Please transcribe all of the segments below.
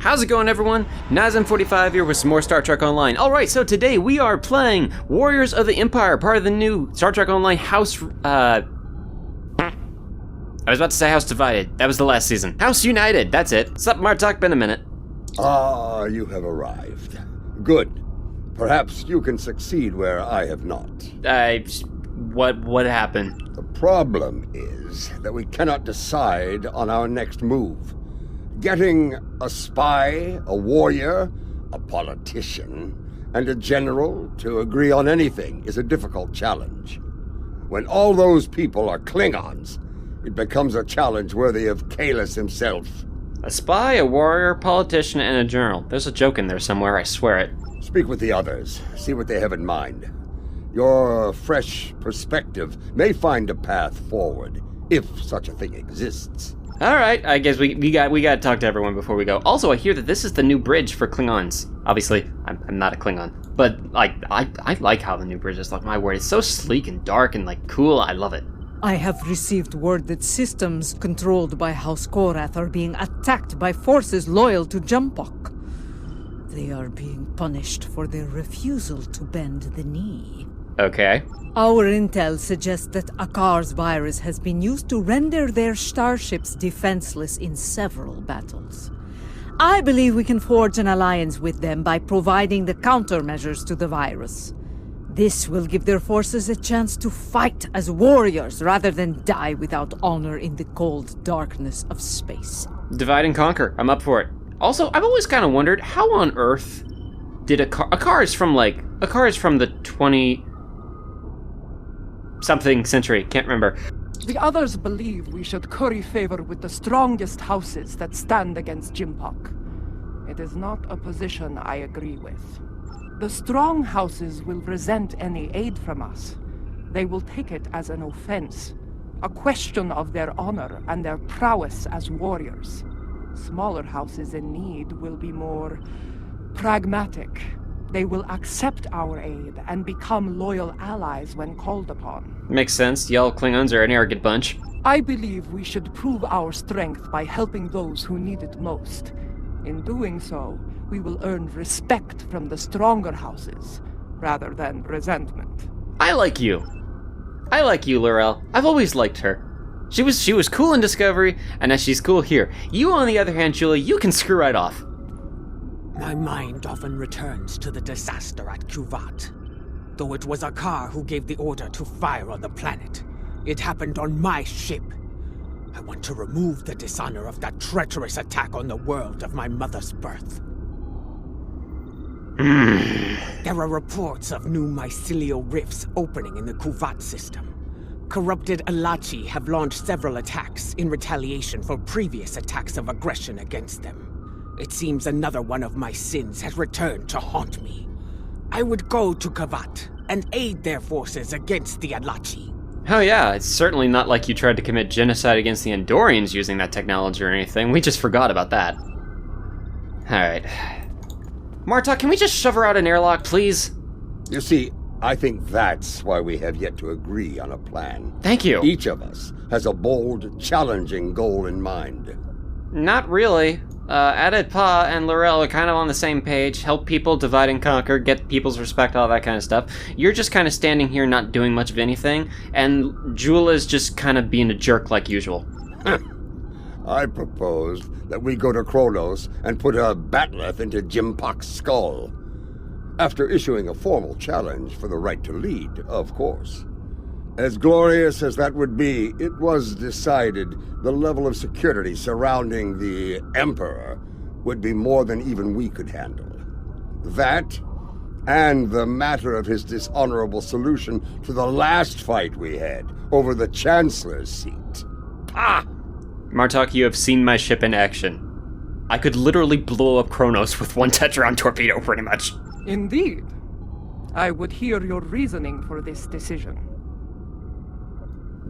How's it going, everyone? Nyzam45 here with some more Star Trek Online. Alright, so today we are playing Warriors of the Empire, part of the new Star Trek Online House, I was about to say House Divided. That was the last season. House United, that's it. Sup, Martok? Been a minute. Ah, you have arrived. Good. Perhaps you can succeed where I have not. What happened? The problem is that we cannot decide on our next move. Getting a spy, a warrior, a politician, and a general to agree on anything is a difficult challenge. When all those people are Klingons, it becomes a challenge worthy of Kahless himself. A spy, a warrior, politician, and a general. There's a joke in there somewhere, I swear it. Speak with the others. See what they have in mind. Your fresh perspective may find a path forward, if such a thing exists. Alright, I guess we gotta talk to everyone before we go. Also, I hear that this is the new bridge for Klingons. Obviously, I'm not a Klingon. But, I like how the new bridges look. My word, it's so sleek and dark and, cool. I love it. I have received word that systems controlled by House Korath are being attacked by forces loyal to Jumpok. They are being punished for their refusal to bend the knee. Okay. Our intel suggests that Akar's virus has been used to render their starships defenseless in several battles. I believe we can forge an alliance with them by providing the countermeasures to the virus. This will give their forces a chance to fight as warriors rather than die without honor in the cold darkness of space. Divide and conquer. I'm up for it. Also, I've always kind of wondered, how on earth did Akar is from the 20-something century, can't remember. The others believe we should curry favor with the strongest houses that stand against Jimpok. It is not a position I agree with. The strong houses will resent any aid from us. They will take it as an offense, a question of their honor and their prowess as warriors. Smaller houses in need will be more pragmatic. They will accept our aid and become loyal allies when called upon. Makes sense. Y'all Klingons are an arrogant bunch. I believe we should prove our strength by helping those who need it most. In doing so, we will earn respect from the stronger houses, rather than resentment. I like you, Laurel. I've always liked her. She was cool in Discovery, and now she's cool here. You, on the other hand, Julie, you can screw right off. My mind often returns to the disaster at Kuvat. Though it was Akar who gave the order to fire on the planet, it happened on my ship. I want to remove the dishonor of that treacherous attack on the world of my mother's birth. There are reports of new mycelial rifts opening in the Kuvat system. Corrupted Alachi have launched several attacks in retaliation for previous attacks of aggression against them. It seems another one of my sins has returned to haunt me. I would go to Kuvat and aid their forces against the Alachi. Oh yeah, it's certainly not like you tried to commit genocide against the Andorians using that technology or anything. We just forgot about that. Alright. Martok, can we just shove her out an airlock, please? You see, I think that's why we have yet to agree on a plan. Thank you. Each of us has a bold, challenging goal in mind. Not really. Adet'pa and Laurel are kind of on the same page. Help people, divide and conquer, get people's respect, all that kind of stuff. You're just kind of standing here not doing much of anything, and Jula's just kind of being a jerk like usual. I propose that we go to Kronos and put a batleth into Jimpok's skull. After issuing a formal challenge for the right to lead, of course. As glorious as that would be, it was decided the level of security surrounding the Emperor would be more than even we could handle. That, and the matter of his dishonorable solution to the last fight we had over the Chancellor's seat. Ah! Martok, you have seen my ship in action. I could literally blow up Kronos with one Tetron torpedo, pretty much. Indeed. I would hear your reasoning for this decision.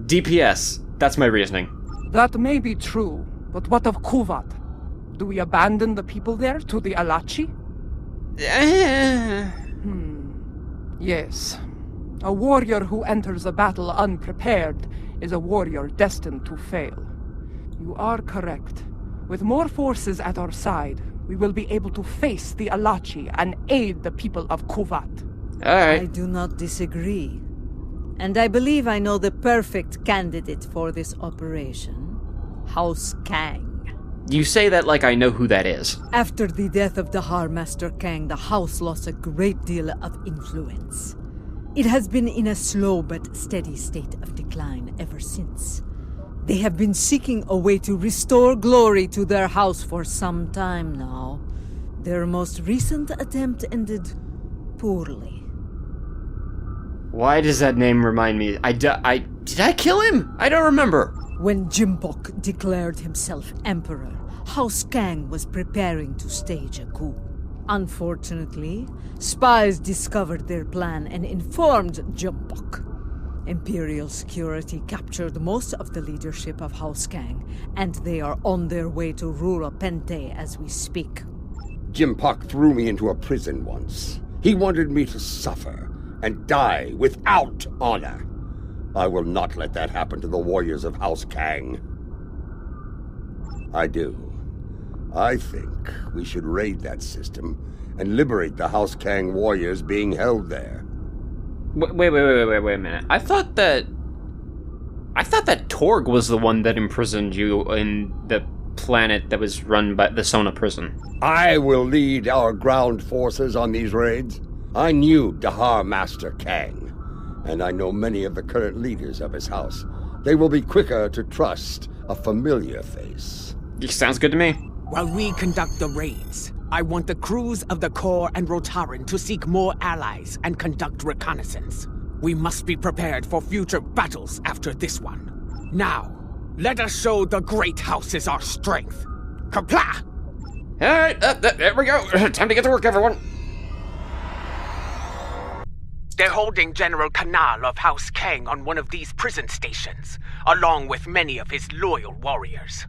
DPS. That's my reasoning. That may be true, but what of Kuvat? Do we abandon the people there to the Alachi? Yes. A warrior who enters a battle unprepared is a warrior destined to fail. You are correct. With more forces at our side, we will be able to face the Alachi and aid the people of Kuvat. I Alright. do not disagree. And I believe I know the perfect candidate for this operation. House Kang. You say that like I know who that is. After the death of Dahar Master Kang, the house lost a great deal of influence. It has been in a slow but steady state of decline ever since. They have been seeking a way to restore glory to their house for some time now. Their most recent attempt ended poorly. Why does that name remind me? Did I kill him? I don't remember. When Jimbok declared himself emperor, House Kang was preparing to stage a coup. Unfortunately, spies discovered their plan and informed Jimbok. Imperial security captured most of the leadership of House Kang, and they are on their way to Rura Pente as we speak. Jimpak threw me into a prison once. He wanted me to suffer and die without honor. I will not let that happen to the warriors of House Kang. I do. I think we should raid that system and liberate the House Kang warriors being held there. Wait a minute. I thought that Torg was the one that imprisoned you in the planet that was run by the Sona prison. I will lead our ground forces on these raids. I knew Dahar Master Kang, and I know many of the current leaders of his house. They will be quicker to trust a familiar face. Sounds good to me. While we conduct the raids, I want the crews of the Corps and Rotaran to seek more allies and conduct reconnaissance. We must be prepared for future battles after this one. Now, let us show the great houses our strength. Kapla! Alright, there we go. Time to get to work, everyone. They're holding General Kanal of House Kang on one of these prison stations, along with many of his loyal warriors.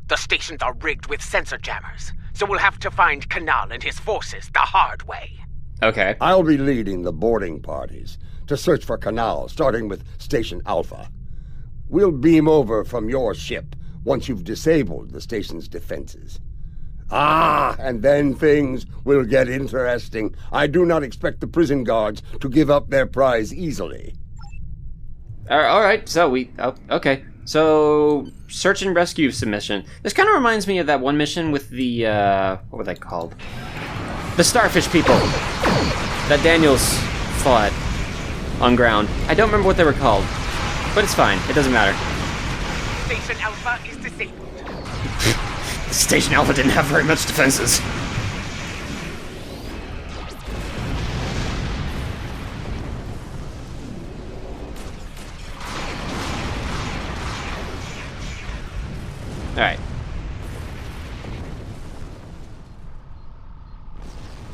The stations are rigged with sensor jammers, so we'll have to find Kanal and his forces the hard way. Okay. I'll be leading the boarding parties to search for Kanal, starting with Station Alpha. We'll beam over from your ship once you've disabled the station's defenses. And then things will get interesting. I do not expect the prison guards to give up their prize easily. Alright, so okay. So, search and rescue submission. This kind of reminds me of that one mission with the, what were they called? The starfish people that Daniels fought on ground. I don't remember what they were called, but it's fine. It doesn't matter. Station Alpha is disabled. Station Alpha didn't have very much defenses. Alright.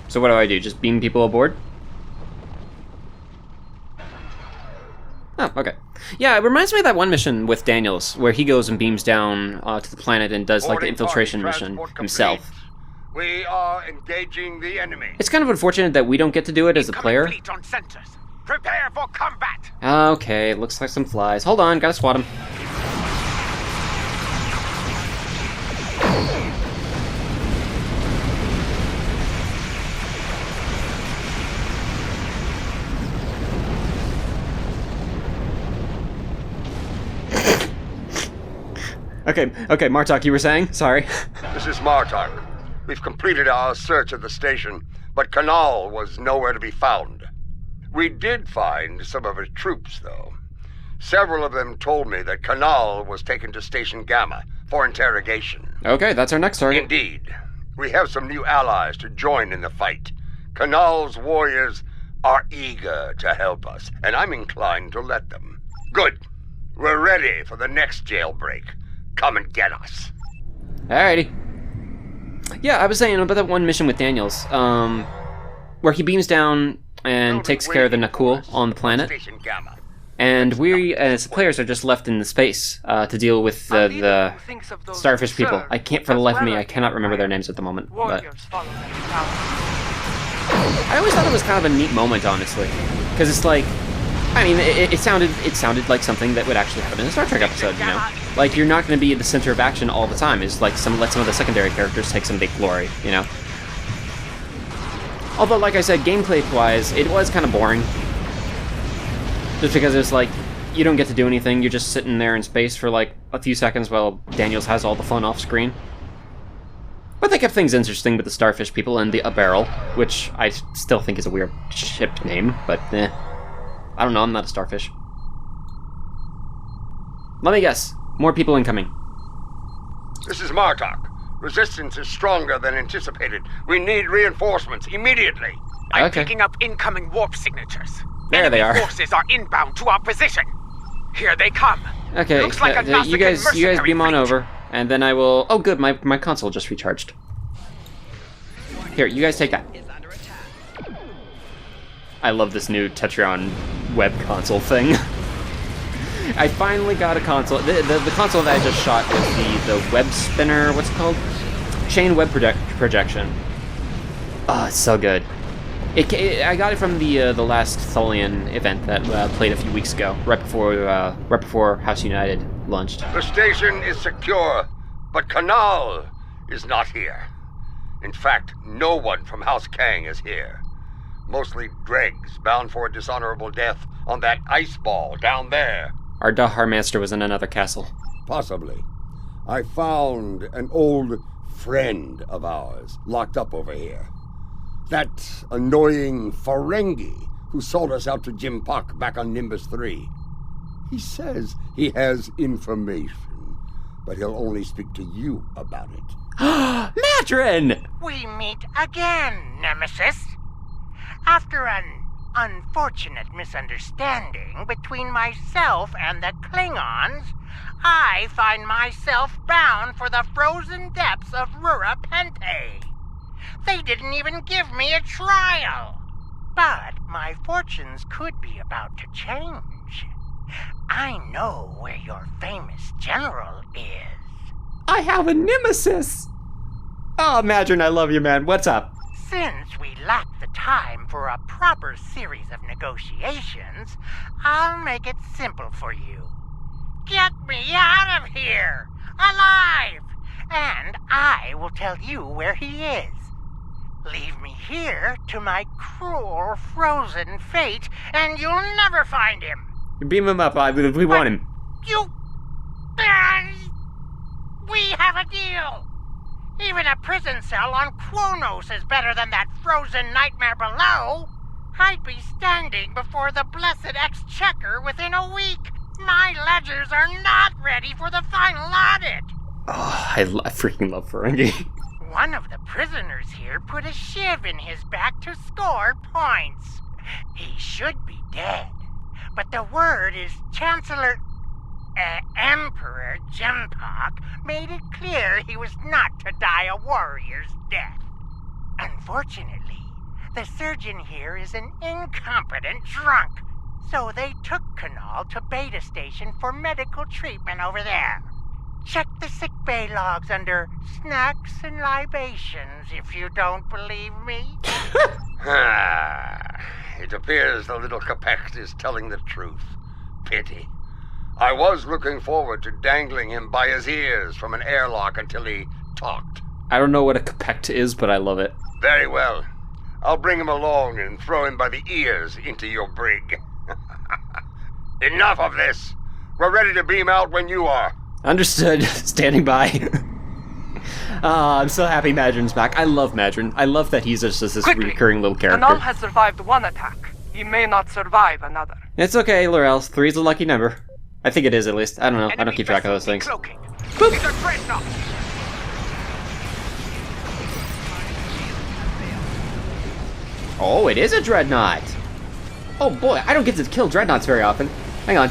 So what do I do? Just beam people aboard? Oh, okay. Yeah, it reminds me of that one mission with Daniels, where he goes and beams down to the planet and does like the infiltration mission himself. We are engaging the enemy. It's kind of unfortunate that we don't get to do it as a player. Complete on centers. Prepare for combat. Okay, looks like some flies. Hold on, gotta swat them. Okay, Martok, you were saying? Sorry. This is Martok. We've completed our search of the station, but Kanal was nowhere to be found. We did find some of his troops, though. Several of them told me that Kanal was taken to Station Gamma for interrogation. Okay, that's our next target. Indeed. We have some new allies to join in the fight. Kanal's warriors are eager to help us, and I'm inclined to let them. Good. We're ready for the next jailbreak. Come and get us. Alrighty. Yeah, I was saying about that one mission with Daniels, where he beams down and takes care of the Nakul on the planet. Station Gamma. And we, as players, are just left in the space to deal with the starfish people. I can't, for the life of me, I cannot remember their names at the moment. But I always thought it was kind of a neat moment, honestly. Because it's like, I mean, it sounded like something that would actually happen in a Star Trek episode, you know? Like, you're not going to be the center of action all the time. It's like let some of the secondary characters take some big glory, you know? Although, like I said, gameplay-wise, it was kind of boring. Just because it's like, you don't get to do anything, you're just sitting there in space for like a few seconds while Daniels has all the fun off screen. But they kept things interesting with the starfish people and a barrel, which I still think is a weird ship name, but eh. I don't know, I'm not a starfish. Let me guess. More people incoming. This is Martok. Resistance is stronger than anticipated. We need reinforcements immediately. I'm Okay. picking up incoming warp signatures. There they are. Forces are inbound to our position. Here they come. Okay, Looks like a you guys mercenary beam on fleet. over, and then I will... Oh, good, my console just recharged. Here, you guys take that. I love this new Tetrion web console thing. I finally got a console. The console that I just shot is the web spinner. What's it called? Chain web projection. Oh, it's so good. I got it from the last Tholian event that played a few weeks ago, right before House United launched. The station is secure, but Kanal is not here. In fact, no one from House Kang is here. Mostly dregs bound for a dishonorable death on that ice ball down there. Our Dahar Master was in another castle. Possibly. I found an old friend of ours locked up over here. That annoying Ferengi who sold us out to Jim Puck back on Nimbus 3. He says he has information, but he'll only speak to you about it. Madrin! We meet again, Nemesis. After an unfortunate misunderstanding between myself and the Klingons, I find myself bound for the frozen depths of Rura Pente. They didn't even give me a trial. But my fortunes could be about to change. I know where your famous general is. I have a nemesis! Oh, Madrin, I love you, man. What's up? Since we lack the time for a proper series of negotiations, I'll make it simple for you. Get me out of here, alive, and I will tell you where he is. Leave me here to my cruel, frozen fate, and you'll never find him. Beam him up. We want him. You... We have a deal. Even a prison cell on Kronos is better than that frozen nightmare below. I'd be standing before the blessed exchequer within a week. My ledgers are not ready for the final audit. Oh, I freaking love Ferengi. One of the prisoners here put a shiv in his back to score points. He should be dead, but the word is Emperor Jempak made it clear he was not to die a warrior's death. Unfortunately, the surgeon here is an incompetent drunk, so they took Kanal to Beta Station for medical treatment over there. Check the sickbay logs under snacks and libations if you don't believe me. It appears the little Capect is telling the truth. Pity. I was looking forward to dangling him by his ears from an airlock until he talked. I don't know what a Capect is, but I love it. Very well. I'll bring him along and throw him by the ears into your brig. Enough of this. We're ready to beam out when you are. Understood. Standing by. I'm so happy Madrin's back. I love Madrin. I love that he's just this Quickly, recurring little character. Kanal has survived one attack. He may not survive another. It's okay, Laurel. 3's a lucky number. I think it is, at least. I don't know. I don't keep track of those things. Oh, it is a dreadnought! Oh boy, I don't get to kill dreadnoughts very often. Hang on.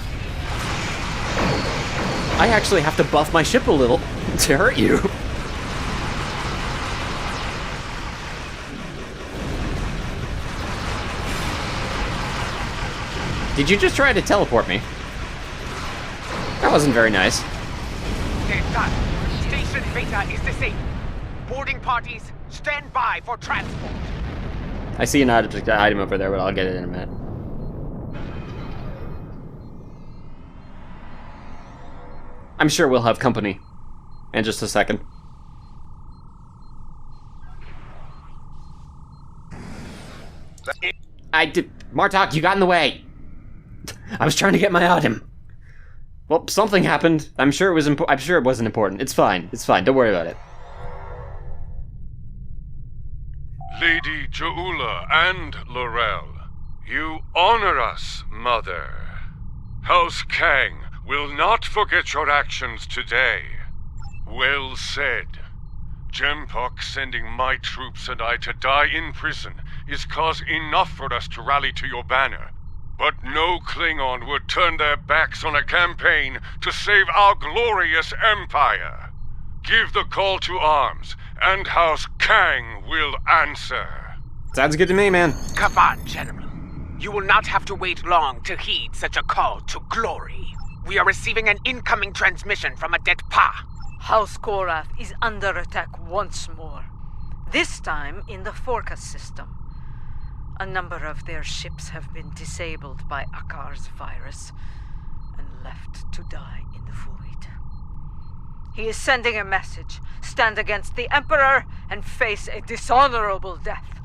I actually have to buff my ship a little to hurt you. Did you just try to teleport me? That wasn't very nice. Station Beta is disabled. Boarding parties, stand by for transport. I see an item over there, but I'll get it in a minute. I'm sure we'll have company in just a second. Martok, you got in the way. I was trying to get my item. Well, something happened. I'm sure it was I'm sure it wasn't important. It's fine. It's fine. Don't worry about it. Lady Joula and Laurel, you honor us, Mother. House Kang will not forget your actions today. Well said. Jempok sending my troops and I to die in prison is cause enough for us to rally to your banner. But no Klingon would turn their backs on a campaign to save our glorious empire. Give the call to arms, and House Kang will answer. Sounds good to me, man. Come on, General. You will not have to wait long to heed such a call to glory. We are receiving an incoming transmission from adet'pa. House Korath is under attack once more. This time in the Forcas system. A number of their ships have been disabled by Akar's virus and left to die in the void. He is sending a message. Stand against the Emperor and face a dishonorable death.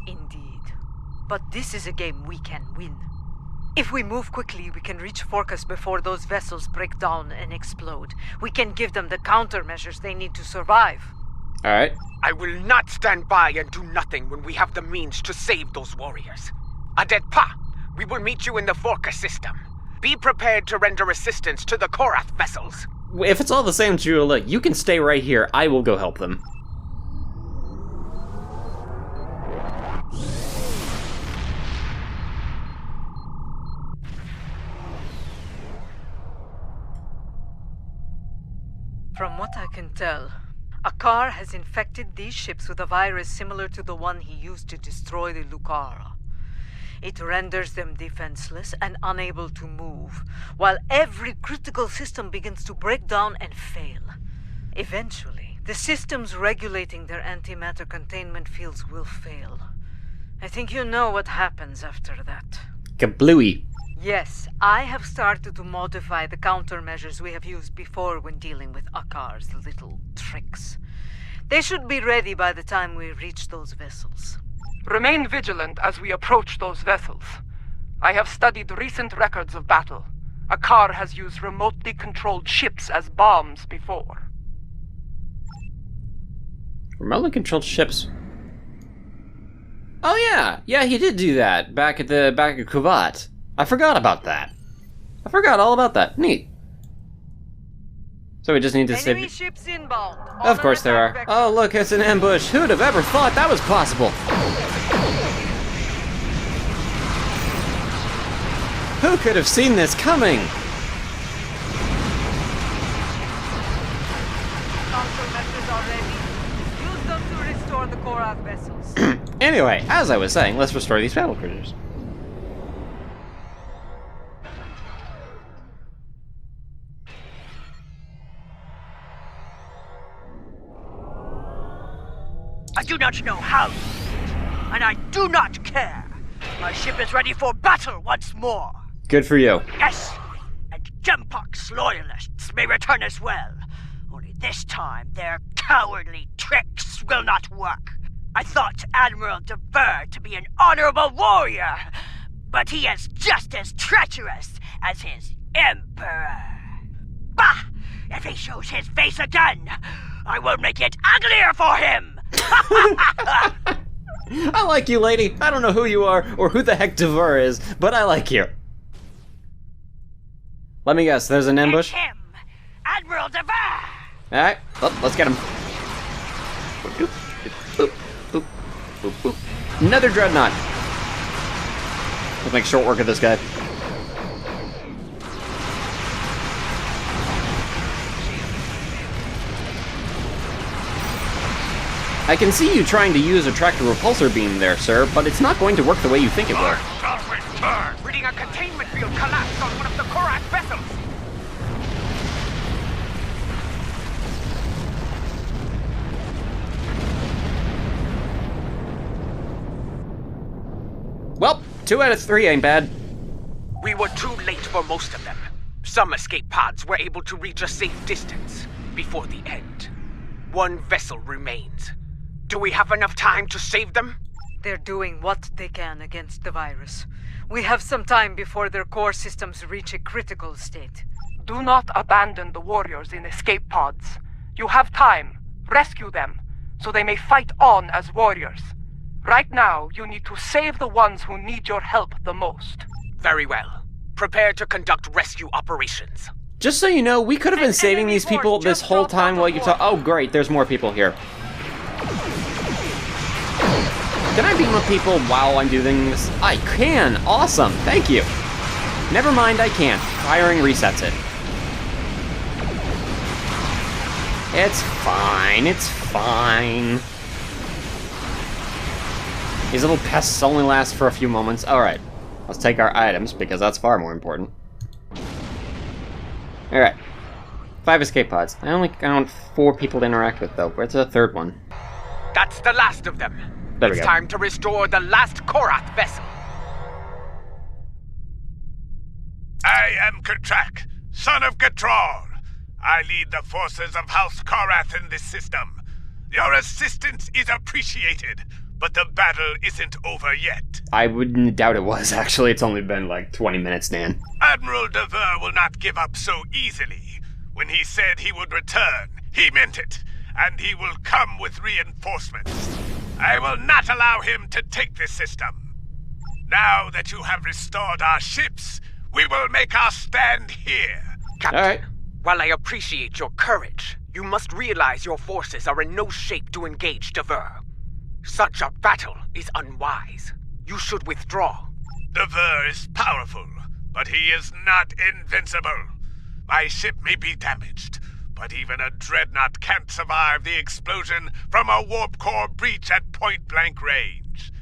Indeed. But this is a game we can win. If we move quickly, we can reach Forcas before those vessels break down and explode. We can give them the countermeasures they need to survive. Alright. I will not stand by and do nothing when we have the means to save those warriors. adet'pa, we will meet you in the Forcas system. Be prepared to render assistance to the Korath vessels. If it's all the same, Jula, you can stay right here. I will go help them. From what I can tell, Akar has infected these ships with a virus similar to the one he used to destroy the Lucara. It renders them defenseless and unable to move, while every critical system begins to break down and fail. Eventually, the systems regulating their antimatter containment fields will fail. I think you know what happens after that. Kablooey. Yes, I have started to modify the countermeasures we have used before when dealing with Akar's little tricks. They should be ready by the time we reach those vessels. Remain vigilant as we approach those vessels. I have studied recent records of battle. Akar has used remotely controlled ships as bombs before. Remotely controlled ships. Oh yeah, he did do that back at Kuvat. I forgot about that. I forgot all about that. Neat. So we just need to Enemy save. ships inbound. Of course there are. Oh look, it's an ambush. Who'd have ever thought that was possible? Who could have seen this coming? Countermeasures are ready. Use them to restore the Korath vessels. Anyway, as I was saying, let's restore these battle cruisers. I do not know how you did it, and I do not care. My ship is ready for battle once more. Good for you. Yes, and Jempok's loyalists may return as well. Only this time, their cowardly tricks will not work. I thought Admiral DeVere to be an honorable warrior, but he is just as treacherous as his Emperor. Bah! If he shows his face again, I will make it uglier for him! I like you, lady. I don't know who you are or who the heck DeVere is, but I like you. Let me guess, there's an ambush? It's him! Admiral DeVere! Alright, let's get him. Another dreadnought. Let's make short work of this guy. I can see you trying to use a tractor repulsor beam there, sir, but it's not going to work the way you think it will. Reading a containment field collapsed on one of the Korath vessels. Well, 2 out of 3 ain't bad. We were too late for most of them. Some escape pods were able to reach a safe distance before the end. One vessel remains. Do we have enough time to save them? They're doing what they can against the virus. We have some time before their core systems reach a critical state. Do not abandon the warriors in escape pods. You have time. Rescue them, so they may fight on as warriors. Right now, you need to save the ones who need your help the most. Very well. Prepare to conduct rescue operations. Just so you know, we could have been saving these people this whole time while you're talking. Oh, great, there's more people here. Can I beam up people while I'm doing this? I can! Awesome, thank you! Never mind, I can't. Firing resets it. It's fine, it's fine. These little pests only last for a few moments. Alright, let's take our items, because that's far more important. Alright. 5 escape pods. I only count 4 people to interact with, though. Where's the third one? That's the last of them. There we It's go. time to restore the last Korath vessel. I am Katrak, son of Gatral. I lead the forces of House Korath in this system. Your assistance is appreciated, but the battle isn't over yet. I wouldn't doubt it was, actually. It's only been like 20 minutes, Dan. Admiral Dever will not give up so easily. When he said he would return, he meant it, and he will come with reinforcements. I will not allow him to take this system. Now that you have restored our ships, we will make our stand here. Captain, Alright. while I appreciate your courage, you must realize your forces are in no shape to engage Dever. Such a battle is unwise. You should withdraw. Dever is powerful, but he is not invincible. My ship may be damaged, but even a dreadnought can't survive the explosion from a warp core breach at point-blank range.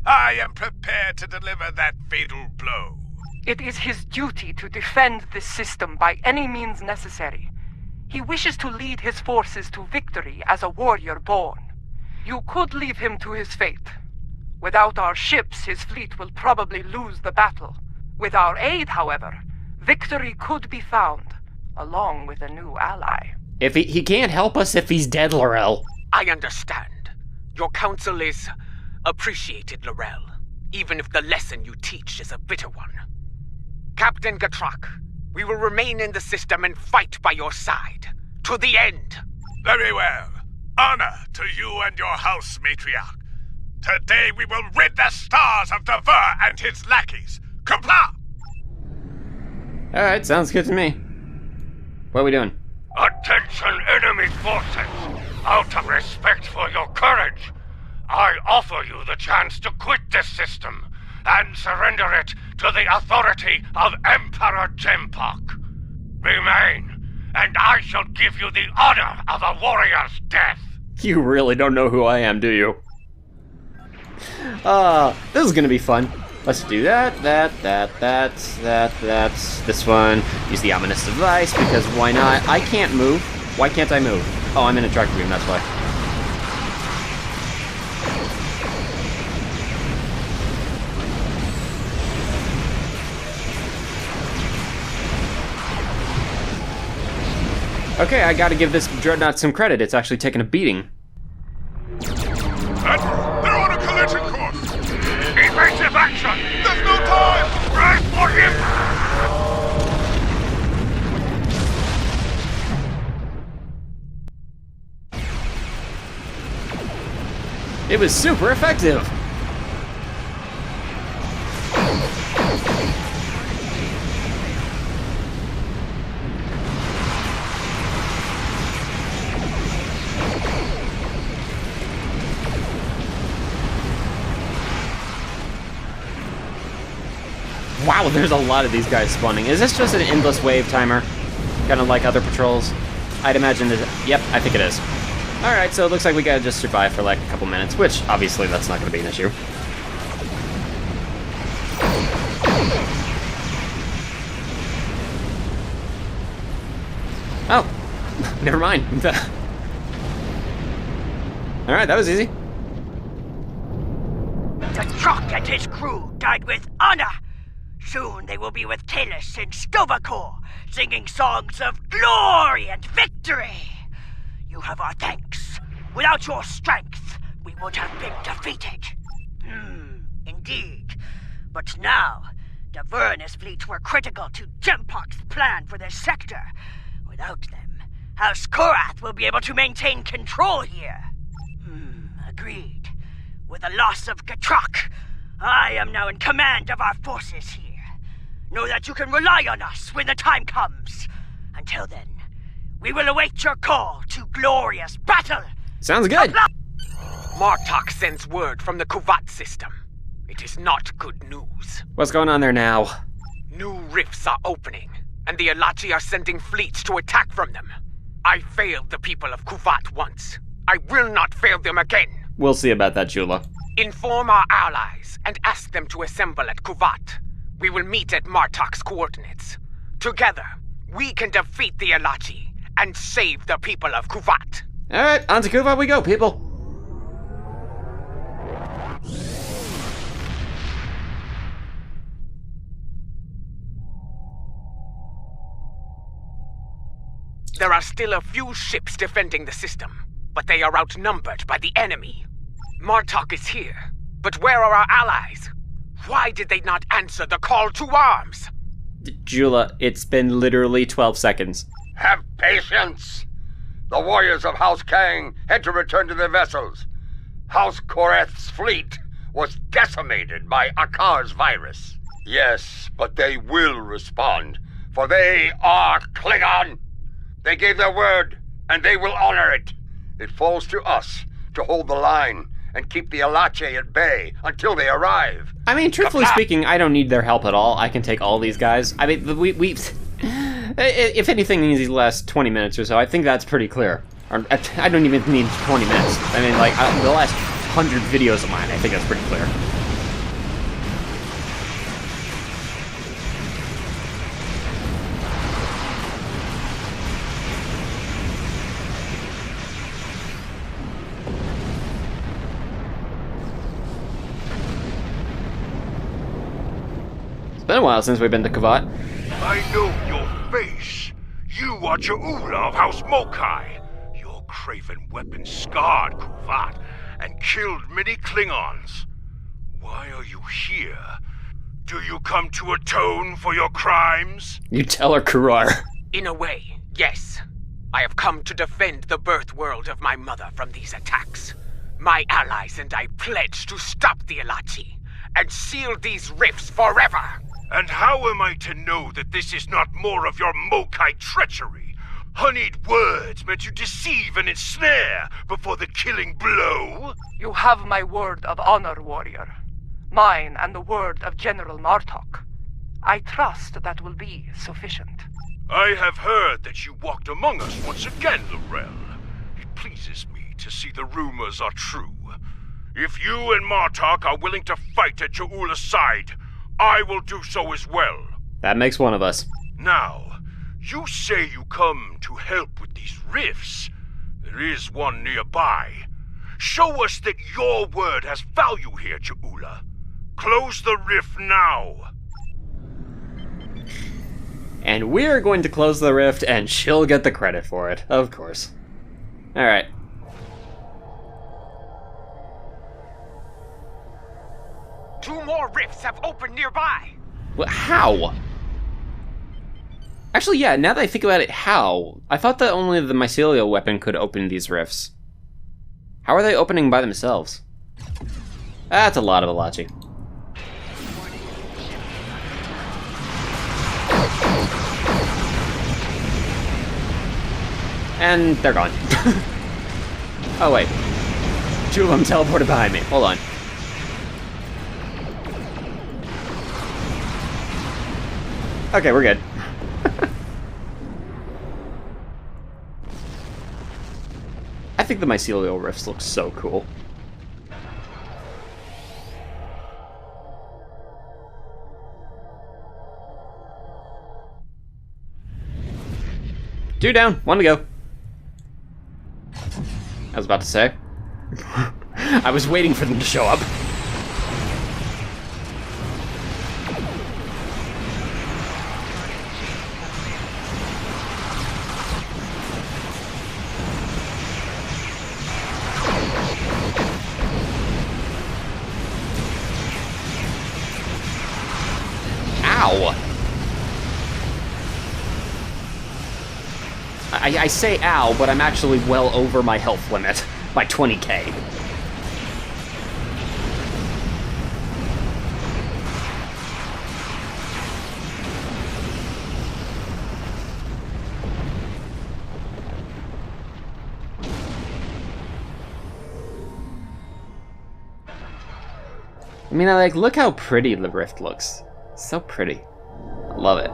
I am prepared to deliver that fatal blow. It is his duty to defend this system by any means necessary. He wishes to lead his forces to victory as a warrior born. You could leave him to his fate. Without our ships, his fleet will probably lose the battle. With our aid, however, victory could be found, along with a new ally. If he can't help us if he's dead, Laurel. I understand. Your counsel is appreciated, Laurel, even if the lesson you teach is a bitter one. Captain Gatrak, we will remain in the system and fight by your side, to the end. Very well. Honor to you and your house, matriarch. Today we will rid the stars of Dever and his lackeys. Comply! Alright, sounds good to me. What are we doing? Attention, enemy forces! Out of respect for your courage, I offer you the chance to quit this system and surrender it to the authority of Emperor Jimpok. Remain, and I shall give you the honor of a warrior's death. You really don't know who I am, do you? This is gonna be fun. Let's do that, this one. Use the ominous device, because why not? I can't move. Why can't I move? Oh, I'm in a tractor beam, that's why. Okay, I gotta give this dreadnought some credit. It's actually taken a beating. Admiral, they're on a collision course! Evasive action! There's no time! Right for him! It was super effective! Wow, there's a lot of these guys spawning. Is this just an endless wave timer? Kind of like other patrols? I'd imagine that. Yep, I think it is. Alright, so it looks like we gotta just survive for like a couple minutes, which obviously that's not gonna be an issue. Oh, never mind. Alright, that was easy. The Truck and his crew died with honor. Soon they will be with Talis and Stovacor, singing songs of glory and victory. You have our thanks. Without your strength, we would have been defeated. Indeed. But now, the Vernus fleet were critical to Jimpok's plan for this sector. Without them, House Korath will be able to maintain control here. Agreed. With the loss of Gatrok, I am now in command of our forces here. Know that you can rely on us when the time comes. Until then, we will await your call to glorious battle. Sounds good. Martok sends word from the Kuvat system. It is not good news. What's going on there now? New rifts are opening, and the Alachi are sending fleets to attack from them. I failed the people of Kuvat once. I will not fail them again. We'll see about that, Jula. Inform our allies and ask them to assemble at Kuvat. We will meet at Martok's coordinates. Together, we can defeat the Alachi and save the people of Kuvat. Alright, on to Kuvat we go, people. There are still a few ships defending the system, but they are outnumbered by the enemy. Martok is here, but where are our allies? Why did they not answer the call to arms? Jula, it's been literally 12 seconds. Have patience! The warriors of House Kang had to return to their vessels. House Korath's fleet was decimated by Akar's virus. Yes, but they will respond, for they are Klingon! They gave their word, and they will honor it. It falls to us to hold the line and keep the Alache at bay until they arrive. I mean, truthfully speaking, I don't need their help at all. I can take all these guys. I mean, we if anything in these last 20 minutes or so, I think that's pretty clear. I don't even need 20 minutes. I mean, like, the last 100 videos of mine, I think that's pretty clear. It's been a while since we've been to Kuvat. I know your face. You are Ja'ula of House Mokai. Your craven weapon scarred Kuvat and killed many Klingons. Why are you here? Do you come to atone for your crimes? You tell her, Kurar. In a way, yes. I have come to defend the birth world of my mother from these attacks. My allies and I pledge to stop the Alachi and seal these rifts forever. And how am I to know that this is not more of your Mokai treachery? Honeyed words meant to deceive and ensnare before the killing blow? You have my word of honor, warrior. Mine and the word of General Martok. I trust that will be sufficient. I have heard that you walked among us once again, Laurel. It pleases me to see the rumors are true. If you and Martok are willing to fight at Ja'ula's side, I will do so as well. That makes one of us. Now, you say you come to help with these rifts. There is one nearby. Show us that your word has value here, Ja'ula. Close the rift now. And we're going to close the rift, and she'll get the credit for it, of course. Alright. Two more rifts have opened nearby. Well, how? Actually, yeah, now that I think about it, how? I thought that only the mycelial weapon could open these rifts. How are they opening by themselves? That's a lot of Alachi. And they're gone. Oh wait. Two of them teleported behind me. Hold on. Okay, we're good. I think the mycelial rifts look so cool. Two down, one to go. I was about to say. I was waiting for them to show up. Ow! I say ow, but I'm actually well over my health limit by 20k. I mean, look how pretty the rift looks. So pretty. I love it.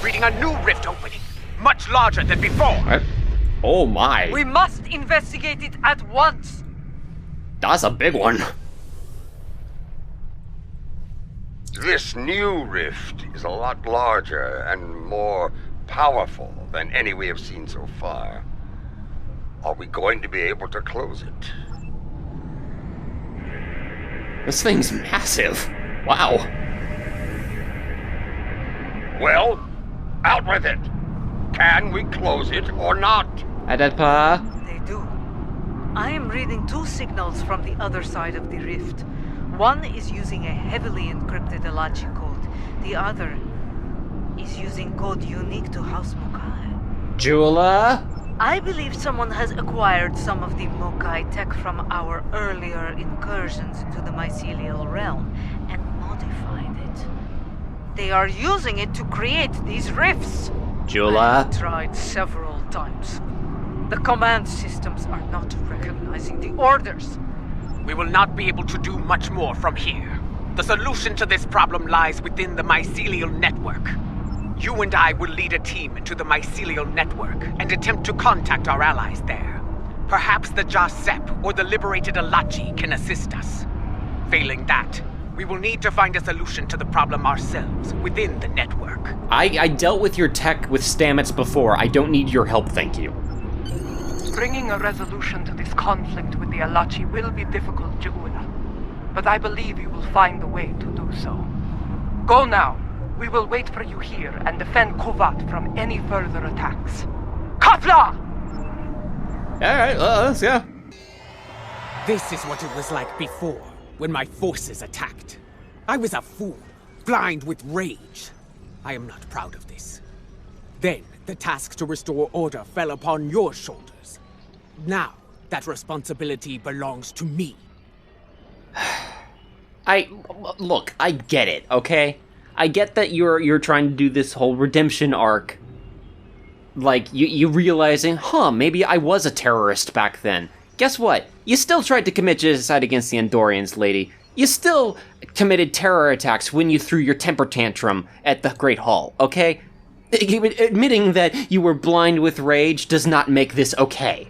Reading a new rift opening, much larger than before. What? Oh my. We must investigate it at once. That's a big one. This new rift is a lot larger and more powerful than any we have seen so far. Are we going to be able to close it? This thing's massive. Wow. Well, out with it. Can we close it or not? Adet'pa. They do. I am reading 2 signals from the other side of the rift. One is using a heavily encrypted Alachi code. The other is using code unique to House Mokai. Jula. I believe someone has acquired some of the Mokai tech from our earlier incursions into the mycelial realm and modified it. They are using it to create these rifts. Jula. I tried several times. The command systems are not recognizing the orders. We will not be able to do much more from here. The solution to this problem lies within the mycelial network. You and I will lead a team into the mycelial network and attempt to contact our allies there. Perhaps the Jasep or the liberated Alachi can assist us. Failing that, we will need to find a solution to the problem ourselves within the network. I dealt with your tech with Stamets before. I don't need your help, thank you. Bringing a resolution to this conflict with the Alachi will be difficult, Ja'ula. But I believe you will find a way to do so. Go now. We will wait for you here and defend Kovat from any further attacks. Kafla! Alright, let's go. This is what it was like before, when my forces attacked. I was a fool, blind with rage. I am not proud of this. Then, the task to restore order fell upon your shoulders. Now, that responsibility belongs to me. Look, I get it, okay? I get that you're trying to do this whole redemption arc. Like, you realizing, maybe I was a terrorist back then. Guess what? You still tried to commit genocide against the Andorians, lady. You still committed terror attacks when you threw your temper tantrum at the Great Hall, okay? Admitting that you were blind with rage does not make this okay.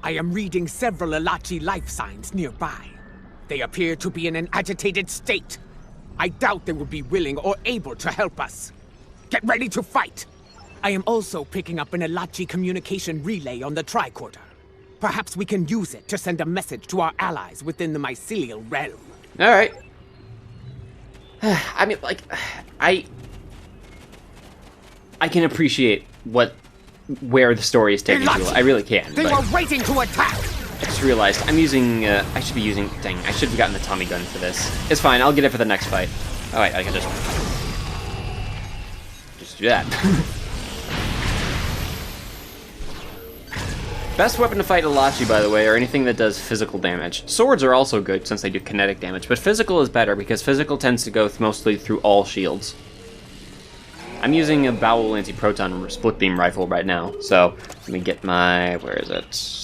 I am reading several Alachi life signs nearby. They appear to be in an agitated state. I doubt they will be willing or able to help us. Get ready to fight! I am also picking up an Alachi communication relay on the tricorder. Perhaps we can use it to send a message to our allies within the mycelial realm. Alright. I mean, like, I can appreciate where the story is taking you. I really can. They were waiting to attack! I just realized I'm using, I should be using, dang, I should have gotten the Tommy gun for this. It's fine, I'll get it for the next fight. Alright, I can just do that. Best weapon to fight Alachi, by the way, or anything that does physical damage. Swords are also good since they do kinetic damage, but physical is better because physical tends to go mostly through all shields. I'm using a Bowel anti-proton split beam rifle right now, so let me get my, where is it?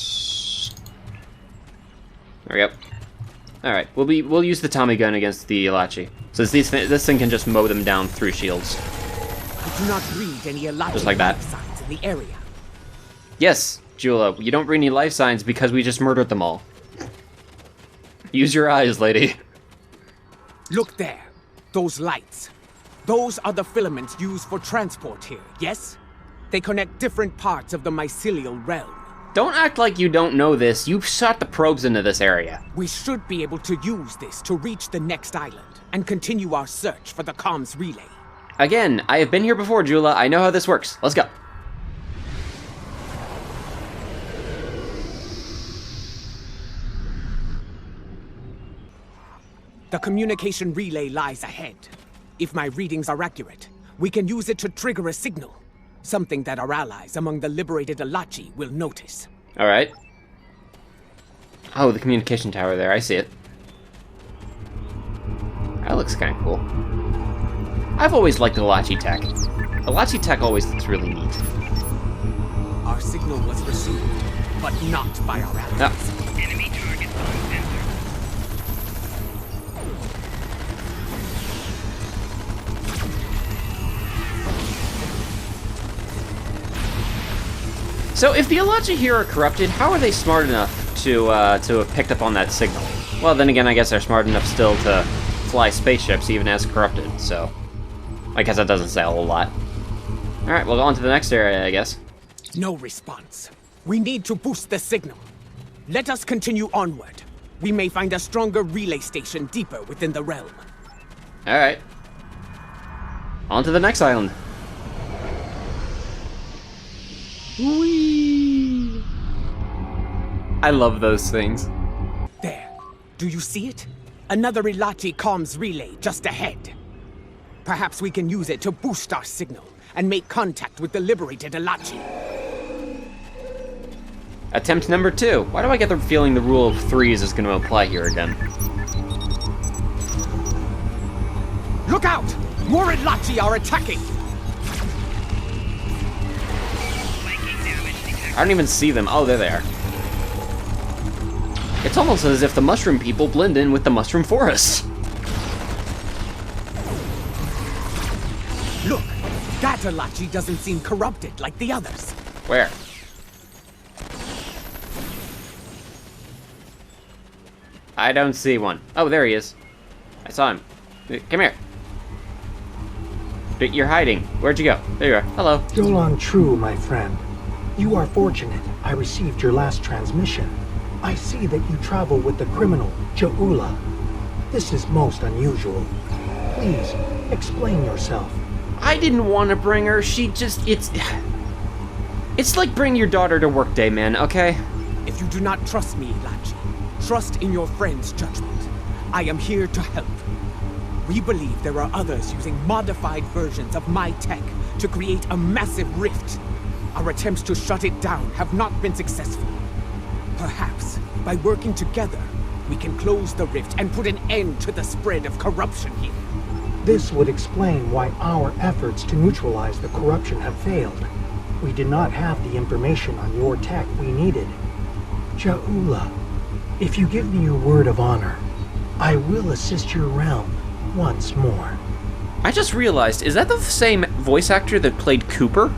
There we go. Alright, we'll use the Tommy gun against the Alachi, since this thing can just mow them down through shields. I do not read any Alachi just like that. life signs in the area. Yes, Jula, you don't read any life signs because we just murdered them all. Use your eyes, lady. Look there. Those lights. Those are the filaments used for transport here, yes? They connect different parts of the mycelial realm. Don't act like you don't know this. You've shot the probes into this area. We should be able to use this to reach the next island and continue our search for the comms relay. Again, I have been here before, Jula. I know how this works. Let's go. The communication relay lies ahead. If my readings are accurate, we can use it to trigger a signal. Something that our allies among the liberated Alachi will notice. Alright. Oh, the communication tower there. I see it. That looks kind of cool. I've always liked Alachi tech. Alachi tech always looks really neat. Our signal was received, but not by our allies. Oh. Enemy target on sensor. So if the Alachi here are corrupted, how are they smart enough to have picked up on that signal? Well, then again, I guess they're smart enough still to fly spaceships even as corrupted, so I guess that doesn't say a whole lot. Alright, we'll go on to the next area, I guess. No response. We need to boost the signal. Let us continue onward. We may find a stronger relay station deeper within the realm. Alright. On to the next island. Whee! I love those things. There. Do you see it? Another Ilachi comms relay just ahead. Perhaps we can use it to boost our signal and make contact with the liberated Ilachi. Attempt number 2. Why do I get the feeling the rule of threes is going to apply here again? Look out! More Ilachi are attacking! I don't even see them. Oh, there they are. It's almost as if the mushroom people blend in with the mushroom forest. Look! That Ilachi doesn't seem corrupted like the others. Where? I don't see one. Oh, there he is. I saw him. Come here. You're hiding. Where'd you go? There you are. Hello. Yolan True, my friend. You are fortunate. I received your last transmission. I see that you travel with the criminal, Jaula. This is most unusual. Please, explain yourself. I didn't want to bring her. She just... It's like bringing your daughter to work day, man, okay? If you do not trust me, Ilachi, trust in your friend's judgment. I am here to help. We believe there are others using modified versions of my tech to create a massive rift. Our attempts to shut it down have not been successful. Perhaps, by working together, we can close the rift and put an end to the spread of corruption here. This would explain why our efforts to neutralize the corruption have failed. We did not have the information on your tech we needed. Jaula, if you give me your word of honor, I will assist your realm once more. I just realized, is that the same voice actor that played Cooper?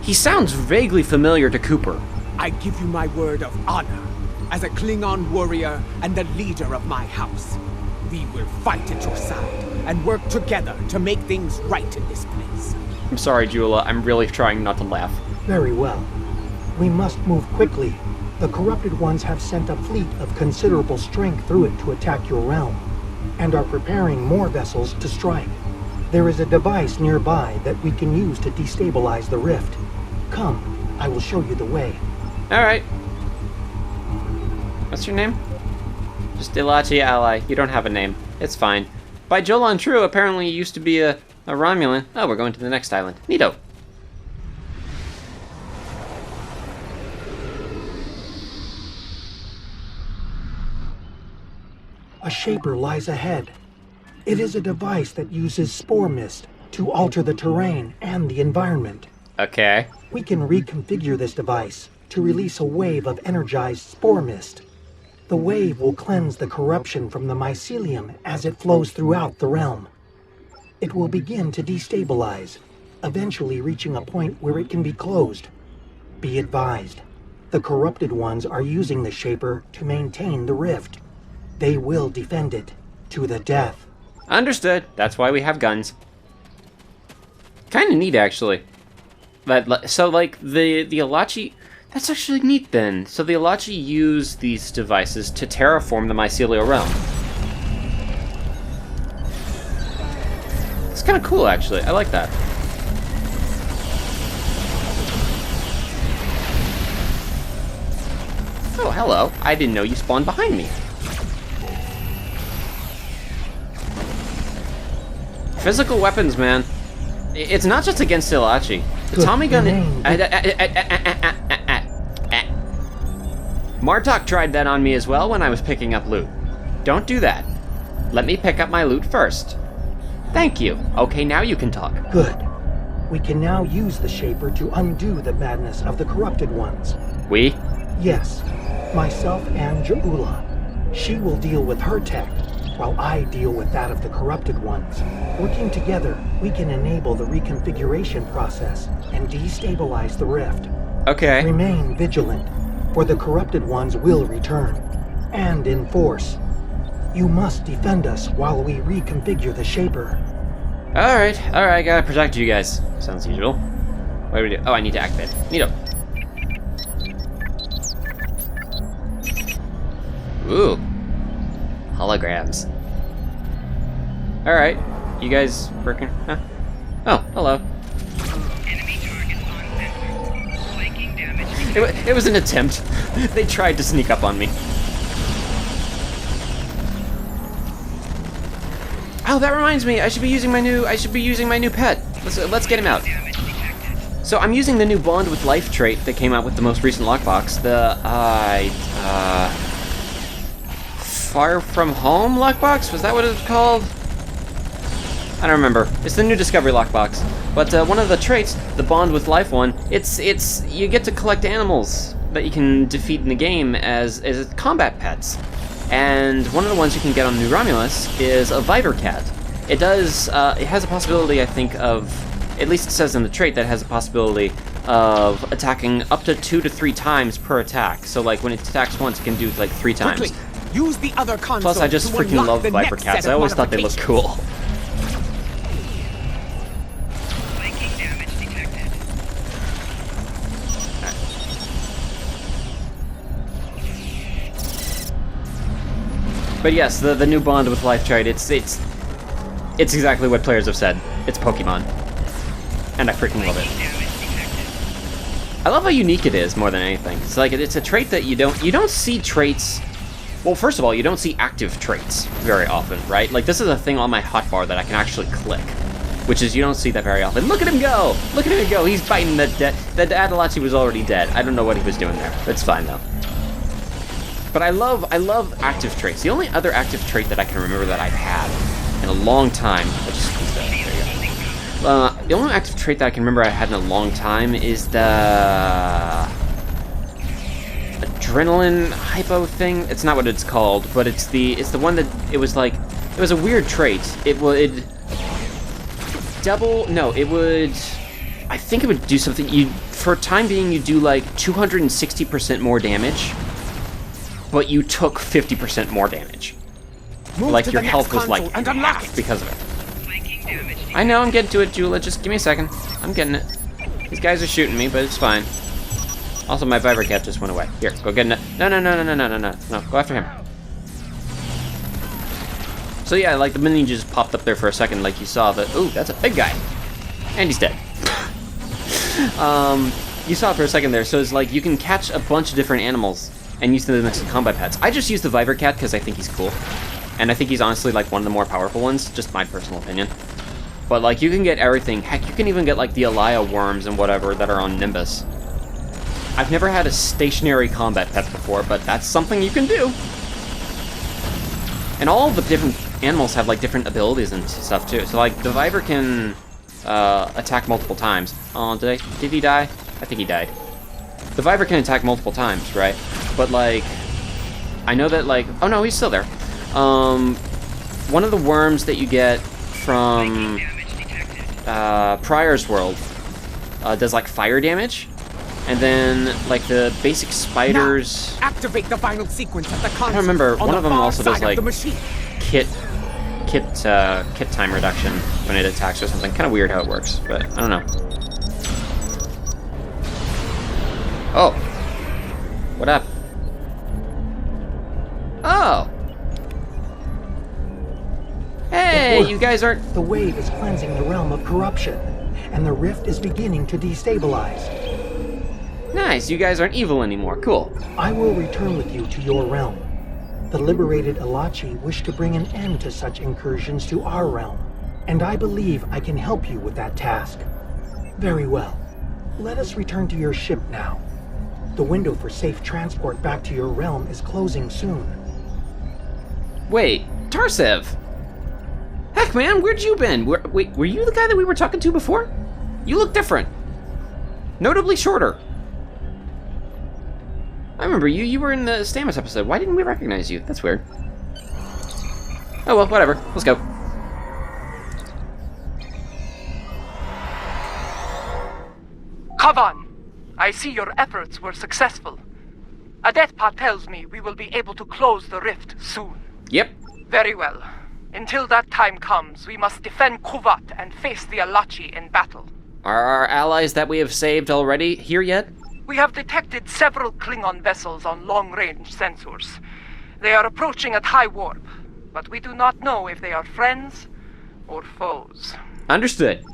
He sounds vaguely familiar to Cooper. I give you my word of honor. As a Klingon warrior and the leader of my house, we will fight at your side and work together to make things right in this place. I'm sorry, Jula. I'm really trying not to laugh. Very well. We must move quickly. The corrupted ones have sent a fleet of considerable strength through it to attack your realm, and are preparing more vessels to strike. There is a device nearby that we can use to destabilize the rift. Come, I will show you the way. Alright. What's your name? Just Ilachi Ally. You don't have a name. It's fine. By Jolan True, apparently you used to be a Romulan. Oh, we're going to the next island. Neato. A shaper lies ahead. It is a device that uses spore mist to alter the terrain and the environment. Okay. We can reconfigure this device to release a wave of energized spore mist. The wave will cleanse the corruption from the mycelium as it flows throughout the realm. It will begin to destabilize, eventually reaching a point where it can be closed. Be advised, the corrupted ones are using the shaper to maintain the rift. They will defend it to the death. Understood. That's why we have guns. Kinda neat, actually. But, so, like, the Alachi... That's actually neat, then. So the Alachi use these devices to terraform the mycelial realm. It's kind of cool, actually. I like that. Oh, hello. I didn't know you spawned behind me. Physical weapons, man. It's not just against Ilachi. The Tommy gun... Martok tried that on me as well when I was picking up loot. Don't do that. Let me pick up my loot first. Thank you. Okay, now you can talk. Good. We can now use the Shaper to undo the madness of the corrupted ones. We? Yes. Myself and Jaula. She will deal with her tech, while I deal with that of the corrupted ones. Working together, we can enable the reconfiguration process and destabilize the rift. Okay. Remain vigilant, or the corrupted ones will return. And in force. You must defend us while we reconfigure the Shaper. Alright, gotta protect you guys. Sounds usual. What do we do? Oh, I need to activate it. Neato. Ooh. Holograms. Alright, you guys working? Huh? Oh, hello. Enemy target on center. Flanking damage. It was an attempt. They tried to sneak up on me. Oh, that reminds me. I should be using my new pet. Let's get him out. So I'm using the new Bond with Life trait that came out with the most recent lockbox. The Far From Home lockbox? Was that what it was called? I don't remember. It's the new Discovery lockbox. But one of the traits, the Bond with Life one, it's you get to collect animals that you can defeat in the game as combat pets. And one of the ones you can get on New Romulus is a Viper Cat. It does, it has a possibility, I think, of, at least it says in the trait that it has a possibility of attacking up to 2 to 3 times per attack. So, like, when it attacks once, it can do, like, 3 times. Quickly, use the other console. Plus, I just freaking love Viper Cats. I always thought they looked cool. Flanking damage detected. But yes, the new Bond with Life trait, it's exactly what players have said. It's Pokemon. And I freaking love it. I love how unique it is more than anything. It's like it's a trait that you don't see traits. Well, first of all, you don't see active traits very often, right? Like this is a thing on my hotbar that I can actually click, which is you don't see that very often. Look at him go! Look at him go! He's biting the dead. The Adelachi was already dead. I don't know what he was doing there. It's fine though. But I love active traits. The only other active trait that I can remember that I've had in a long time, the only active trait that I can remember I had in a long time is the adrenaline hypo thing. It's not what it's called, but it's the one that it was a weird trait. It would double. No, it would. I think it would do something. For time being, you do like 260% more damage. But you took 50% more damage. Like your health was like half because of it. I know, I'm getting to it, Jula. Just give me a second. I'm getting it. These guys are shooting me, but it's fine. Also, my Viper Cat just went away. Here, go get it. No. Go after him. So yeah, like the minion just popped up there for a second, like you saw that. Ooh, that's a big guy, and he's dead. You saw it for a second there. So it's like you can catch a bunch of different animals and use them as combat pets. I just use the Viper Cat because I think he's cool. And I think he's honestly like one of the more powerful ones, just my personal opinion. But like you can get everything. Heck, you can even get like the Elia worms and whatever that are on Nimbus. I've never had a stationary combat pet before, but that's something you can do. And all the different animals have like different abilities and stuff too. So like the Viper can attack multiple times. Oh, did he die? I think he died. The Viper can attack multiple times, right? But like, I know that like, oh no, he's still there. One of the worms that you get from Prior's World does like fire damage, and then like the basic spiders. Now, activate the final sequence at the console. I don't remember. One of them also does like kit time reduction when it attacks or something. Kind of weird how it works, but I don't know. Oh, what up? Oh. Hey, you guys aren't... The wave is cleansing the realm of corruption, and the rift is beginning to destabilize. Nice, you guys aren't evil anymore. Cool. I will return with you to your realm. The liberated Ilachi wish to bring an end to such incursions to our realm. and I believe I can help you with that task. Very well. Let us return to your ship now. The window for safe transport back to your realm is closing soon. Wait, Tarsev! Heck, man, where'd you been? Wait, were you the guy that we were talking to before? You look different. Notably shorter. I remember you. You were in the Stamus episode. Why didn't we recognize you? That's weird. Oh well, whatever. Let's go. Kavan, I see your efforts were successful. Adet'pa tells me we will be able to close the rift soon. Yep. Very well. Until that time comes, we must defend Kuvat and face the Alachi in battle. Are our allies that we have saved already here yet? We have detected several Klingon vessels on long-range sensors. They are approaching at high warp, but we do not know if they are friends or foes. Understood.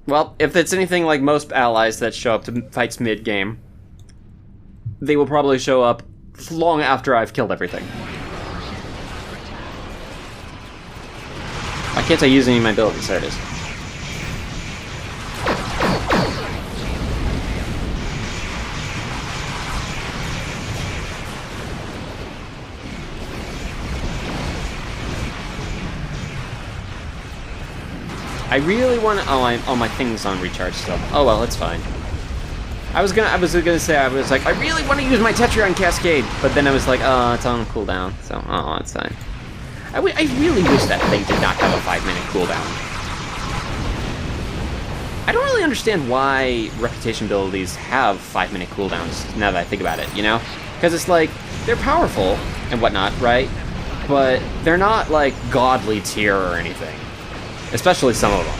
Well, if it's anything like most allies that show up to fights mid-game, they will probably show up long after I've killed everything. Why can't I use any of my abilities? There it is. I really want to. Oh, my thing's on recharge still. Oh well, it's fine. I was gonna say I was like I really want to use my Tetrion Cascade, but then I was like, oh, it's on cooldown, so oh, it's fine. I really wish that thing did not have a 5-minute cooldown. I don't really understand why reputation abilities have 5-minute cooldowns. Now that I think about it, you know, because it's like they're powerful and whatnot, right? But they're not like godly tier or anything. Especially some of them.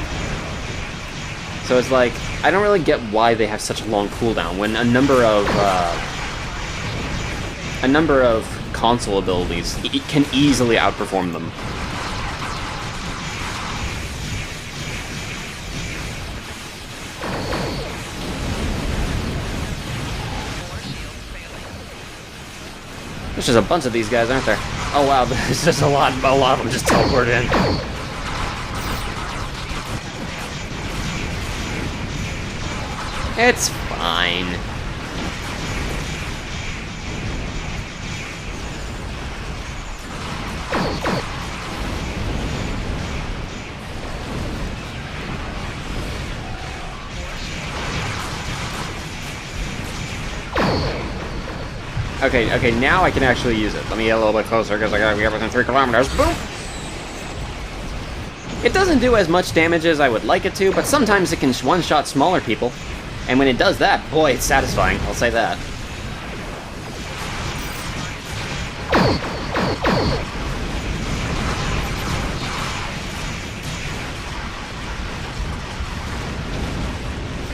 So it's like, I don't really get why they have such a long cooldown when a number of console abilities can easily outperform them. There's just a bunch of these guys, aren't there? Oh wow, there's just a lot of them just teleported in. It's fine. Okay, now I can actually use it. Let me get a little bit closer because I gotta be within 3 kilometers. Boom! It doesn't do as much damage as I would like it to, but sometimes it can one-shot smaller people. And when it does that, boy, it's satisfying, I'll say that.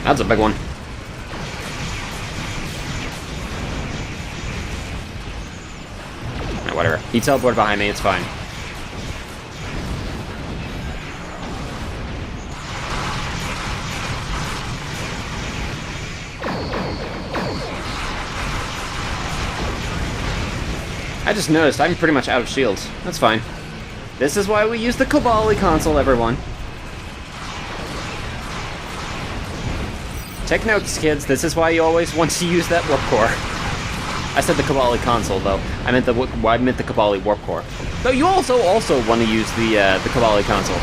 That's a big one. Right, whatever. He teleported behind me, it's fine. I just noticed I'm pretty much out of shields. That's fine. This is why we use the Kobali console, everyone. Take notes, kids. This is why you always want to use that warp core. I said the Kobali console, though. I meant the Kobali warp core. Though you also want to use the Kobali console.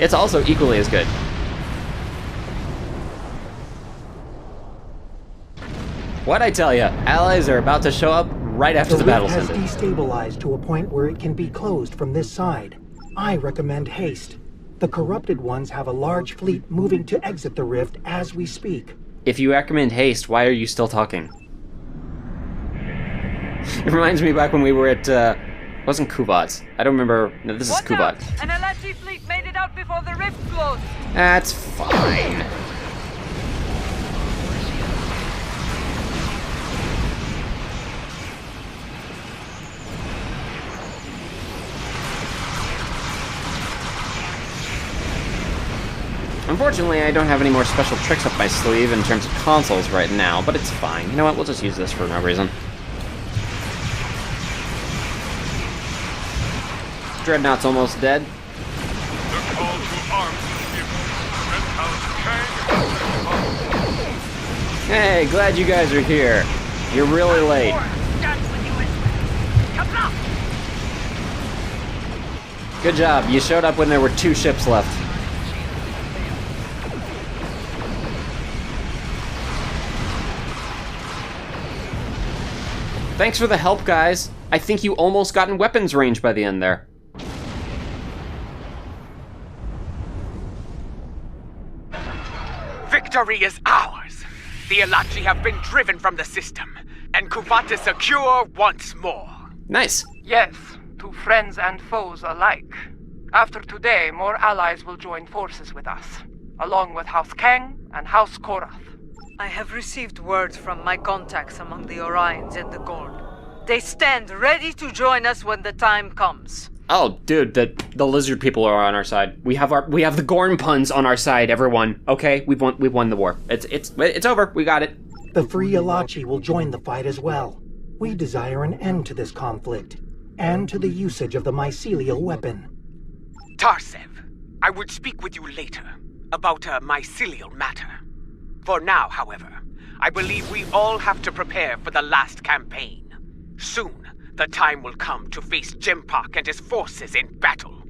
It's also equally as good. What'd I tell ya? Allies are about to show up right after the battle's ended. The rift has destabilized to a point where it can be closed from this side. I recommend haste. The corrupted ones have a large fleet moving to exit the rift as we speak. If you recommend haste, why are you still talking? It reminds me back when we were at, it wasn't Kuvat. I don't remember. No, this is Kuvat. An Alachi fleet made it out before the rift closed. That's fine. Unfortunately, I don't have any more special tricks up my sleeve in terms of consoles right now, but it's fine. You know what, we'll just use this for no reason. Dreadnought's almost dead. Hey, glad you guys are here. You're really late. Good job. You showed up when there were 2 ships left. Thanks for the help, guys. I think you almost got in weapons range by the end there. Victory is ours. The Alachi have been driven from the system, and Kuvat is secure once more. Nice. Yes, to friends and foes alike. After today, more allies will join forces with us, along with House Kang and House Korath. I have received word from my contacts among the Orions and the Gorn. They stand ready to join us when the time comes. Oh, dude, the lizard people are on our side. We have the Gorn puns on our side, everyone. Okay, we've won the war. It's over. We got it. The Free Alachi will join the fight as well. We desire an end to this conflict, and to the usage of the mycelial weapon. Tarsev, I would speak with you later about a mycelial matter. For now, however, I believe we all have to prepare for the last campaign. Soon, the time will come to face Jimpak and his forces in battle.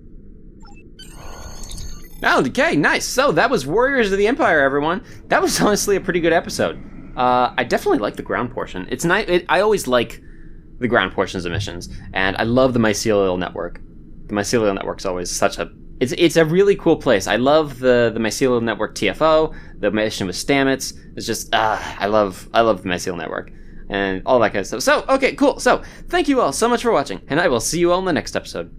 Oh, okay, nice. So that was Warriors of the Empire, everyone. That was honestly a pretty good episode. I definitely like the ground portion. It's nice. I always like the ground portions of missions, and I love the mycelial network. The mycelial network's always such a... It's a really cool place. I love the mycelial network TFO, the mission with Stamets. It's just, I love the mycelial network. And all that kind of stuff. So, okay, cool. So, thank you all so much for watching, and I will see you all in the next episode.